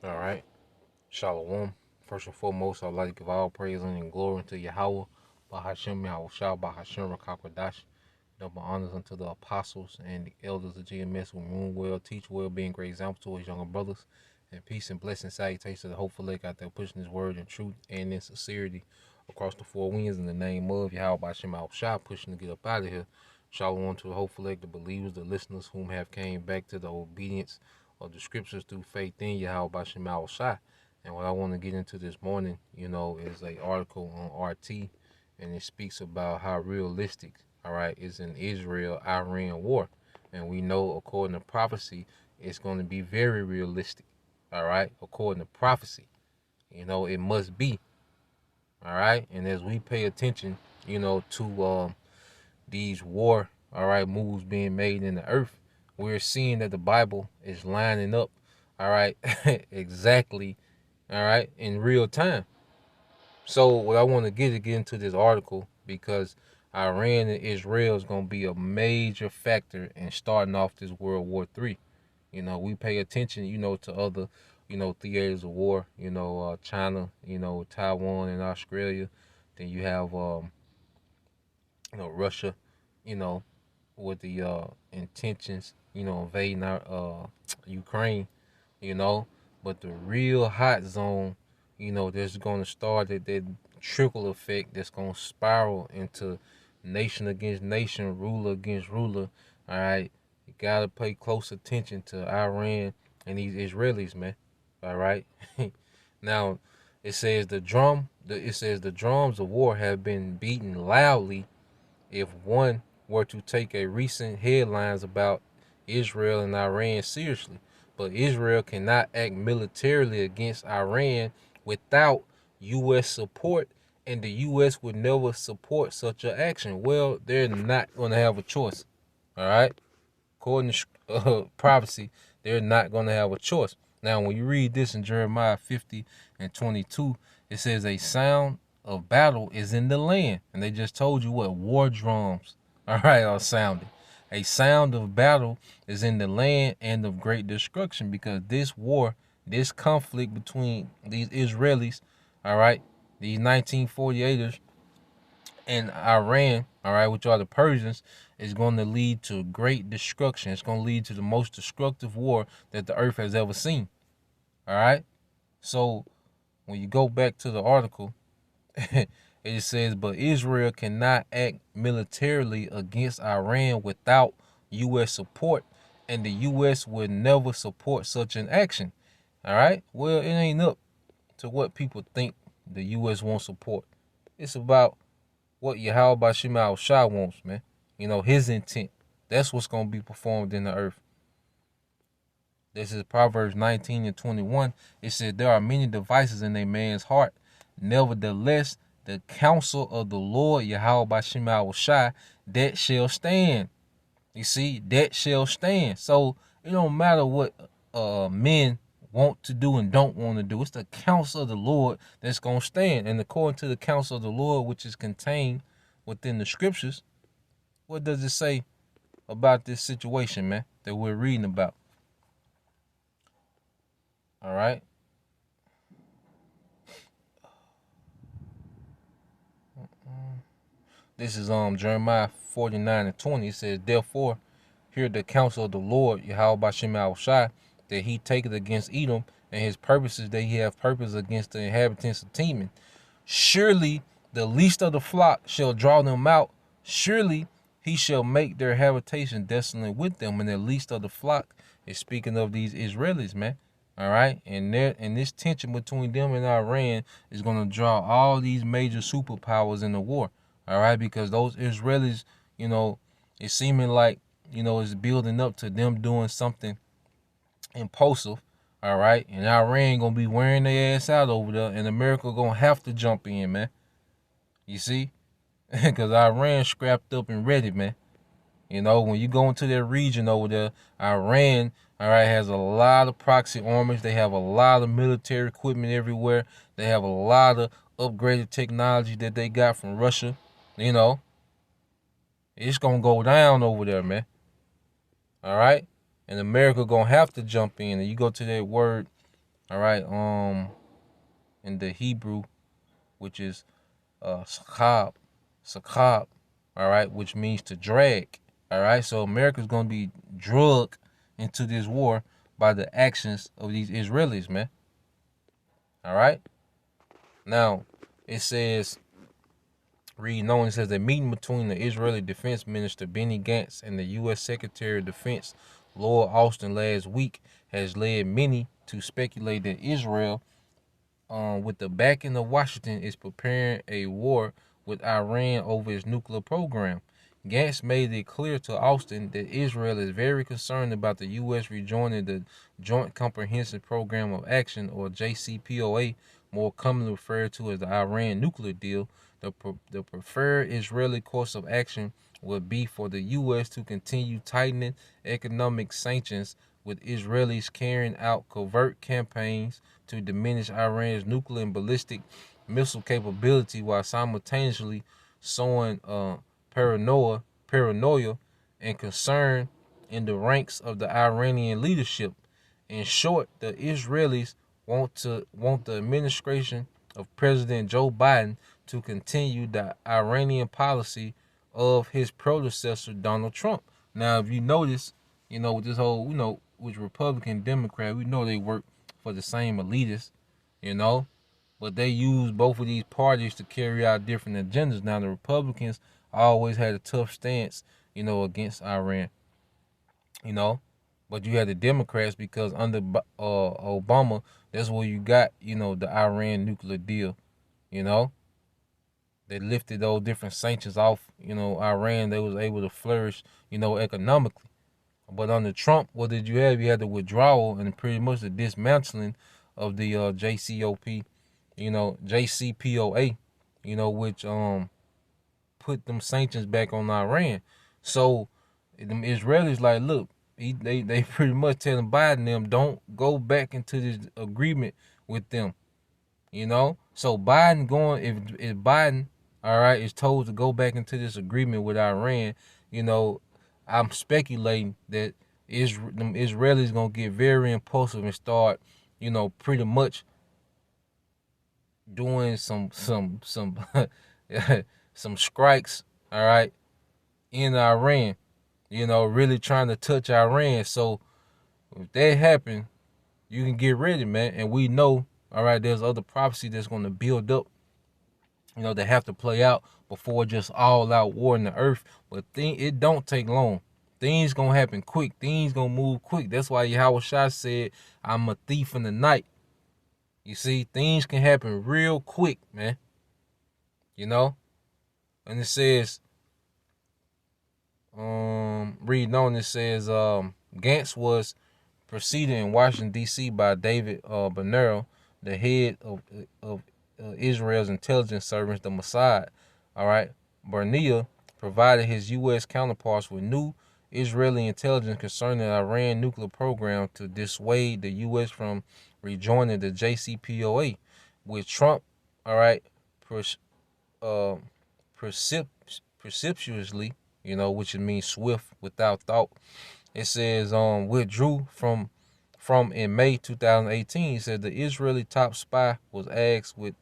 All right. Shalom. First and foremost, I'd like to give all praise and glory to Yahweh, Bahashem Yahweh Shah, Bahashem Rakakwadash. Double honors unto the apostles and the elders of GMS who rule well, teach well, being great example to his younger brothers. And peace and blessing salutations to the hopeful leg out there pushing his word in truth and in sincerity across the four winds in the name of Yahweh Bahashem Yahweh Shah, pushing to get up out of here. Shalom to the hopeful leg, the believers, the listeners whom have came back to the obedience of the scriptures through faith in Yahweh Bahashem Yahweh Shah. And what I want to get into this morning, is a article on RT, and it speaks about how realistic, all right, is an Israel-Iran war. And we know, according to prophecy, it's going to be very realistic, all right, according to prophecy. It must be, all right. And as we pay attention, to these war, all right, moves being made in the earth, we're seeing that the Bible is lining up, all right, exactly, all right, in real time. So what I want to get into this article because Iran and Israel is going to be a major factor in starting off this World War III. We pay attention, to other, theaters of war, China, Taiwan and Australia. Then you have, Russia, you know, with the intentions, invading our Ukraine, you know. But the real hot zone, there's going to start that trickle effect that's going to spiral into nation against nation, ruler against ruler. All right, you gotta pay close attention to Iran and these Israelis, man. All right. Now, it says the drums of war have been beaten loudly if one were to take a recent headlines about Israel and Iran seriously. But Israel cannot act militarily against Iran without U.S. support, and the U.S. would never support such an action. Well, they're not going to have a choice. All right? According to prophecy, they're not going to have a choice. Now, when you read this in Jeremiah 50 and 22, it says a sound of battle is in the land. And they just told you what war drums, all right, are sounding. A sound of battle is in the land and of great destruction, because this war, this conflict between these Israelis, all right, these 1948ers and Iran, all right, which are the Persians, is going to lead to great destruction. It's going to lead to the most destructive war that the earth has ever seen. All right. So when you go back to the article, it says, but Israel cannot act militarily against Iran without U.S. support, and the U.S. would never support such an action. All right. Well, it ain't up to what people think the U.S. won't support. It's about what Yahweh Bashim Shah wants, man. His intent. That's what's going to be performed in the earth. This is Proverbs 19 and 21. It said, there are many devices in a man's heart. Nevertheless, the counsel of the Lord, Yahweh Bashim Shah, that shall stand. You see, that shall stand. So it don't matter what men want to do and don't want to do. It's the counsel of the Lord that's going to stand. And according to the counsel of the Lord, which is contained within the scriptures, what does it say about this situation, man, that we're reading about? All right. This is Jeremiah 49 and 20. It says, therefore, hear the counsel of the Lord, Yahweh Bashim Shai, that he taketh against Edom, and his purposes that he have purpose against the inhabitants of Teman. Surely the least of the flock shall draw them out. Surely he shall make their habitation desolate with them. And the least of the flock is speaking of these Israelis, man. All right. And this tension between them and Iran is going to draw all these major superpowers in the war. All right. Because those Israelis, it's seeming like, it's building up to them doing something impulsive. All right. And Iran going to be wearing their ass out over there. And America going to have to jump in, man. You see? Because Iran scrapped up and ready, man. When you go into that region over there, Iran, all right, has a lot of proxy armies. They have a lot of military equipment everywhere. They have a lot of upgraded technology that they got from Russia. It's going to go down over there, man. All right? And America going to have to jump in. And you go to that word, All right. In the Hebrew, which is sakab, sakab. All right, which means to drag. All right. So America's gonna be drugged into this war by the actions of these Israelis, man. All right. Now it says, reading on, it says a meeting between the Israeli Defense Minister Benny Gantz and the U.S. Secretary of Defense Lloyd Austin last week has led many to speculate that Israel, with the backing of Washington, is preparing a war with Iran over its nuclear program. Gantz made it clear to Austin that Israel is very concerned about the U.S. rejoining the Joint Comprehensive Program of Action, or JCPOA, more commonly referred to as the Iran nuclear deal. The preferred Israeli course of action would be for the U.S. to continue tightening economic sanctions, with Israelis carrying out covert campaigns to diminish Iran's nuclear and ballistic missile capability, while simultaneously sowing paranoia and concern in the ranks of the Iranian leadership. In short, the Israelis want the administration of President Joe Biden to continue the Iranian policy of his predecessor Donald Trump. Now, if you notice, with this whole, with Republican Democrat, we know they work for the same elitists, you know, but they use both of these parties to carry out different agendas. Now, the Republicans always had a tough stance, against Iran, you know, but you had the Democrats because under Obama, that's where you got, the Iran nuclear deal, you know. They lifted those different sanctions off, Iran. They was able to flourish, economically. But under Trump, what did you have? You had the withdrawal and pretty much the dismantling of the JCPOA, which put them sanctions back on Iran. So them Israelis like, look, they pretty much telling Biden them don't go back into this agreement with them. So Biden going, if Biden, all right, is told to go back into this agreement with Iran, you know, I'm speculating that them Israelis gonna get very impulsive and start, pretty much doing some some strikes, all right, in Iran, really trying to touch Iran. So if that happen, you can get ready, man. And we know, all right, there's other prophecy that's gonna build up, that have to play out before just all out war in the earth. But it don't take long. Things gonna happen quick. Things gonna move quick. That's why Yahweh Shah said, I'm a thief in the night. You see, things can happen real quick, man. And it says, reading on, it says, Gantz was preceded in Washington D.C. by David Bernero, the head of Israel's intelligence service, the Mossad. All right, Barnea provided his U.S. counterparts with new Israeli intelligence concerning the Iran nuclear program to dissuade the U.S. from rejoining the JCPOA, with Trump, all right, uh, precipitously, which means swift, without thought. It says withdrew from in May 2018. He said the Israeli top spy was asked with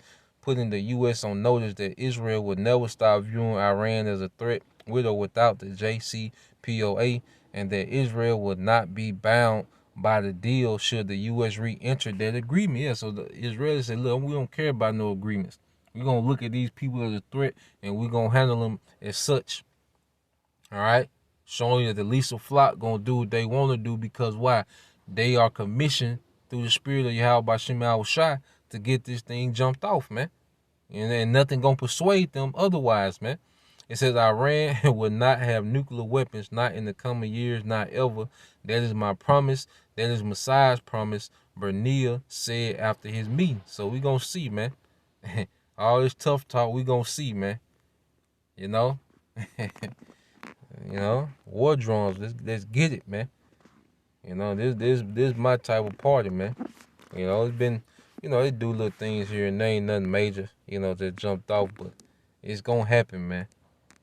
putting the U.S. on notice that Israel would never stop viewing Iran as a threat with or without the JCPOA, and that Israel would not be bound by the deal should the U.S. re-enter that agreement. Yeah, so the Israelis said, look, we don't care about no agreements. We're going to look at these people as a threat, and we're going to handle them as such. All right? Showing that the Lisa flock going to do what they want to do, because why? They are commissioned through the spirit of Yahweh Bashim Al Shai to get this thing jumped off, man. And nothing going to persuade them otherwise, man. It says Iran will not have nuclear weapons, not in the coming years, not ever. That is my promise. That is Messiah's promise, Bernier said after his meeting. So we going to see, man. All this tough talk, we going to see, man. You know? War drums. Let's get it, man. This my type of party, man. It's been, they do little things here and there, ain't nothing major, that jumped off, but it's gonna happen, man.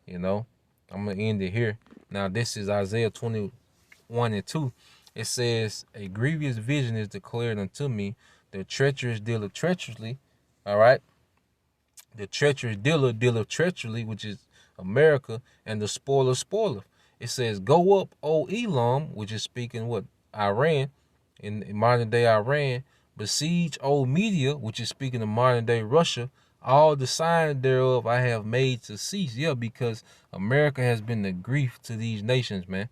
I'm gonna end it here. Now this is Isaiah 21:2. It says, a grievous vision is declared unto me. The treacherous dealer treacherously, all right? The treacherous dealer treacherously, which is America, and the spoiler. It says, "Go up, O Elam," which is speaking what? Iran, in modern day Iran. "Besiege, O Media," which is speaking of modern day Russia. "All the signs thereof I have made to cease." Yeah, because America has been the grief to these nations, man.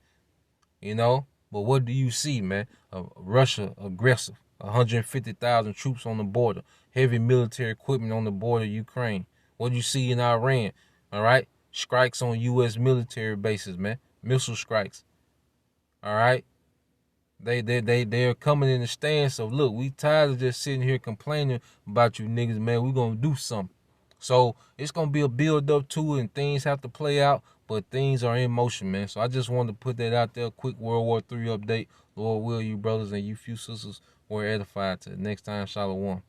You know? But what do you see, man? Russia aggressive. 150,000 troops on the border. Heavy military equipment on the border of Ukraine. What do you see in Iran? All right? Strikes on U.S. military bases, man. Missile strikes. All right? They're coming in the stance of, look, we tired of just sitting here complaining about you niggas, man. We gonna do something. So it's gonna be a build up to it, and things have to play out, but things are in motion, man. So I just wanted to put that out there. Quick World War III update. Lord will you brothers and you few sisters were edified. Till next time, Shalom.